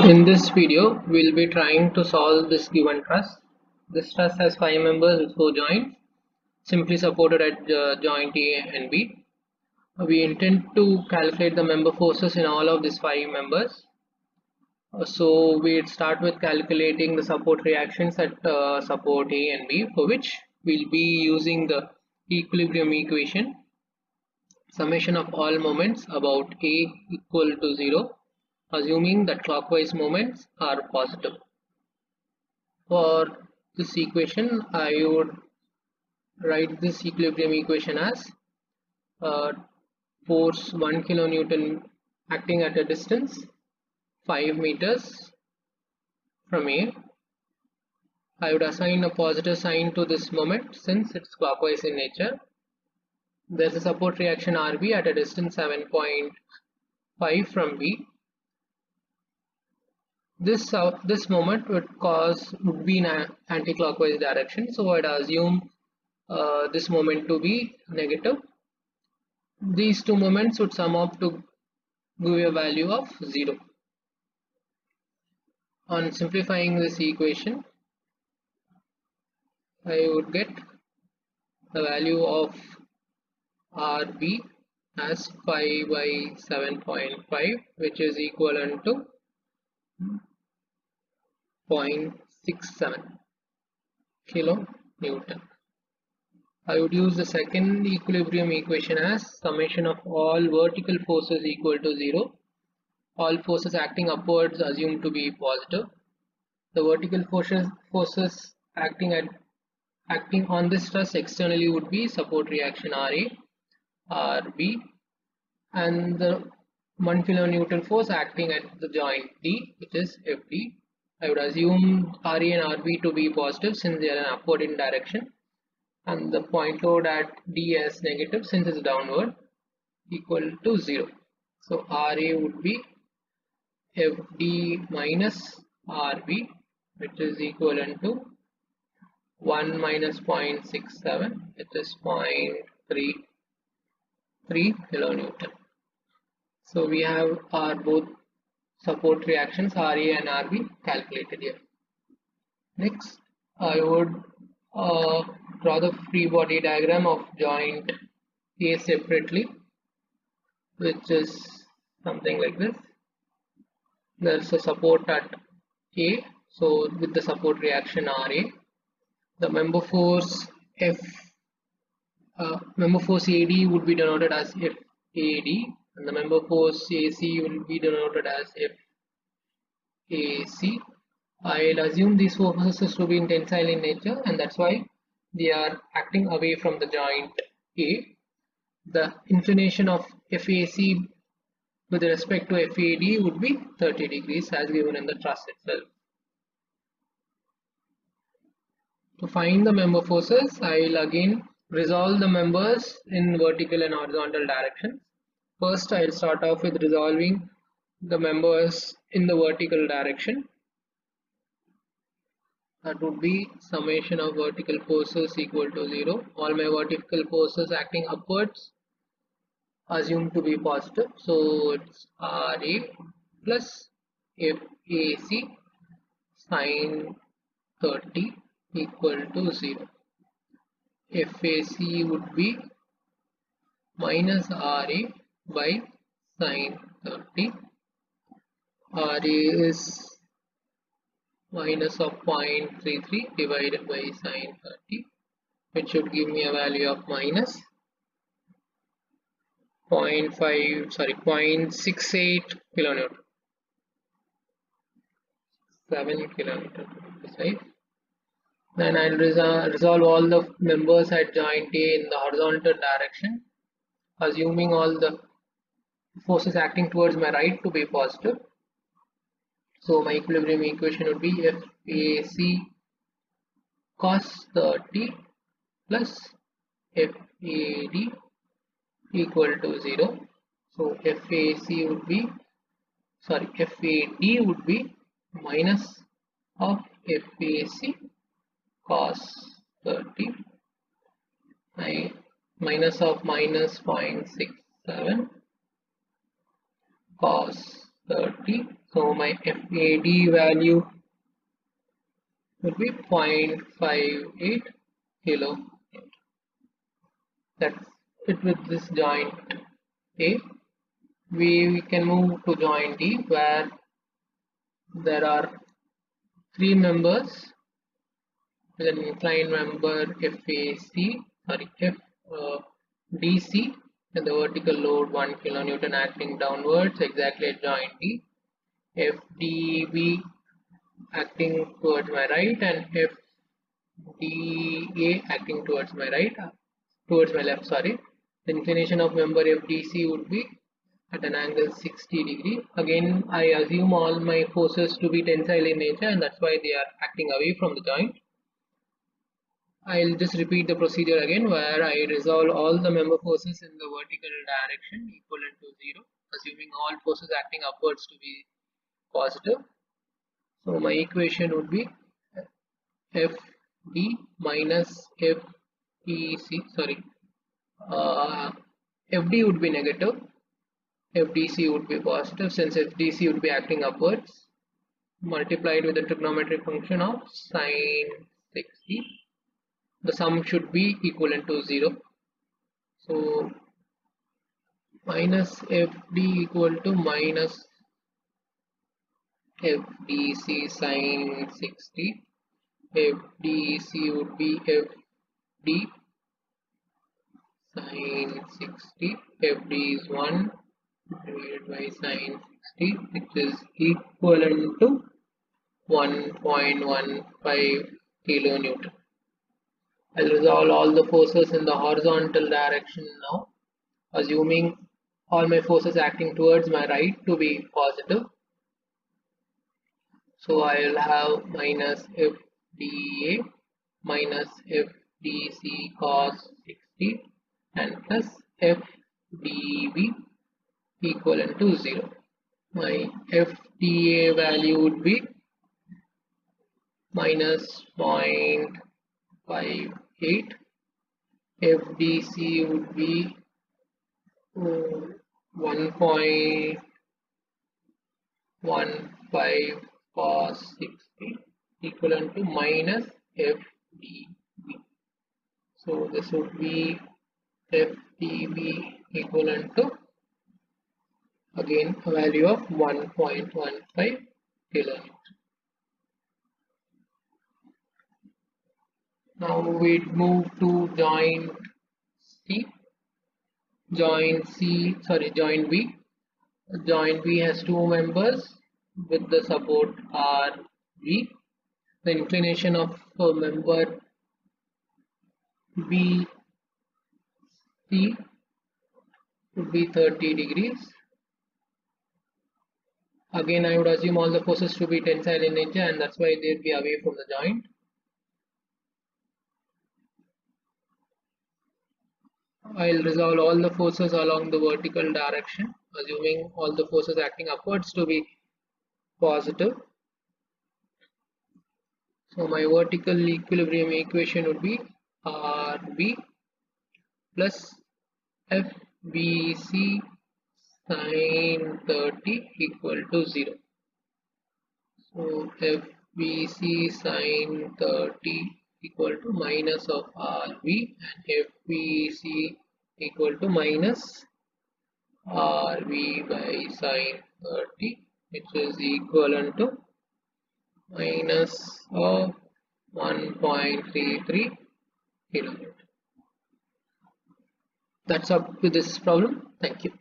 In this video, we'll be trying to solve this given truss. This truss has 5 members with 4 joints, simply supported at joint A and B. We intend to calculate the member forces in all of these 5 members. So we'll start with calculating the support reactions at support A and B, for which we'll be using the equilibrium equation. Summation of all moments about A equal to 0, assuming that clockwise moments are positive. For this equation, I would write this equilibrium equation as force 1 kilonewton acting at a distance 5 meters from A. I would assign a positive sign to this moment since it's clockwise in nature. There's a support reaction RB at a distance 7.5 from B. This moment would be in an anti-clockwise direction, so I'd assume this moment to be negative. These two moments would sum up to give a value of 0. On simplifying this equation, I would get the value of RB as 5 by 7.5, which is equivalent to 0.67 kilonewton. I would use the second equilibrium equation as summation of all vertical forces equal to 0. All forces acting upwards assumed to be positive. The vertical forces acting on this truss externally would be support reaction RA, RB, and the 1 kilonewton force acting at the joint D, which is FD. I would assume RA and RB to be positive since they are in upward in direction, and the point load at D as negative since it's downward, equal to 0. So RA would be FD minus RB, which is equivalent to 1 minus 0.67, which is 0.33 kilonewton. So we have our both support reactions RA and RB calculated here. Next, I would draw the free body diagram of joint A separately, which is something like this. There's a support at A, so with the support reaction RA, the member force AD would be denoted as FAD, and the member force AC will be denoted as FAC. I'll assume these forces to be tensile in nature, and that's why they are acting away from the joint A. The inclination of FAC with respect to FAD would be 30 degrees as given in the truss itself. To find the member forces, I'll again resolve the members in vertical and horizontal directions. First, I'll start off with resolving the members in the vertical direction. That would be summation of vertical forces equal to 0. All my vertical forces acting upwards assumed to be positive. So it's RA plus FAC sine 30 equal to 0. FAC would be minus RA by sine 30. RA is minus of 0.33 divided by sine 30, which should give me a value of minus 0.68 kilonewton. 7 kilonewton precise. Then I'll resolve all the members at joint A in the horizontal direction, assuming all the forces acting towards my right to be positive. So my equilibrium equation would be FAC cos 30 plus FAD equal to 0. So FAD would be minus of FAC cos 30 minus of minus 0.67 cos 30. So my FAD value would be 0.58 kilo. That's it with this joint A. We can move to joint D, where there are three members with an inclined member FDC and the vertical load 1 kilonewton acting downwards exactly at joint D. FDB acting towards my right and FDA acting towards my left. The inclination of member FDC would be at an angle 60 degree. Again, I assume all my forces to be tensile in nature, and that's why they are acting away from the joint. I'll just repeat the procedure again, where I resolve all the member forces in the vertical direction equivalent to 0, assuming all forces acting upwards to be positive. So my equation would be FD minus FD would be negative, FDC would be positive, since FDC would be acting upwards, multiplied with the trigonometric function of sine 60. The sum should be equivalent to 0. So minus FD equal to minus FDC sine 60. FDC would be FD sine 60. FD is 1 divided by sine 60, which is equivalent to 1.15 kilonewton. I'll resolve all the forces in the horizontal direction now, assuming all my forces acting towards my right to be positive. So I will have minus FDA minus FDC cos 60 and plus FDB equivalent to 0. My FDA value would be minus 0.58. FDC would be 1.15 cos 60 equivalent to minus FDB. So this would be FDB equivalent to again a value of 1.15 kilonewton. Now we move to joint B. Joint B has two members with the support RB. The inclination of member BC would be 30 degrees. Again, I would assume all the forces to be tensile in nature, and that's why they'd be away from the joint. I'll resolve all the forces along the vertical direction, assuming all the forces acting upwards to be positive. So my vertical equilibrium equation would be RB plus FBC sine 30 equal to 0. So FBC sine 30 equal to minus of RB and FBC equal to minus RB by sine 30, which is equivalent to minus of 1.33 kilonewton. That's up to this problem. Thank you.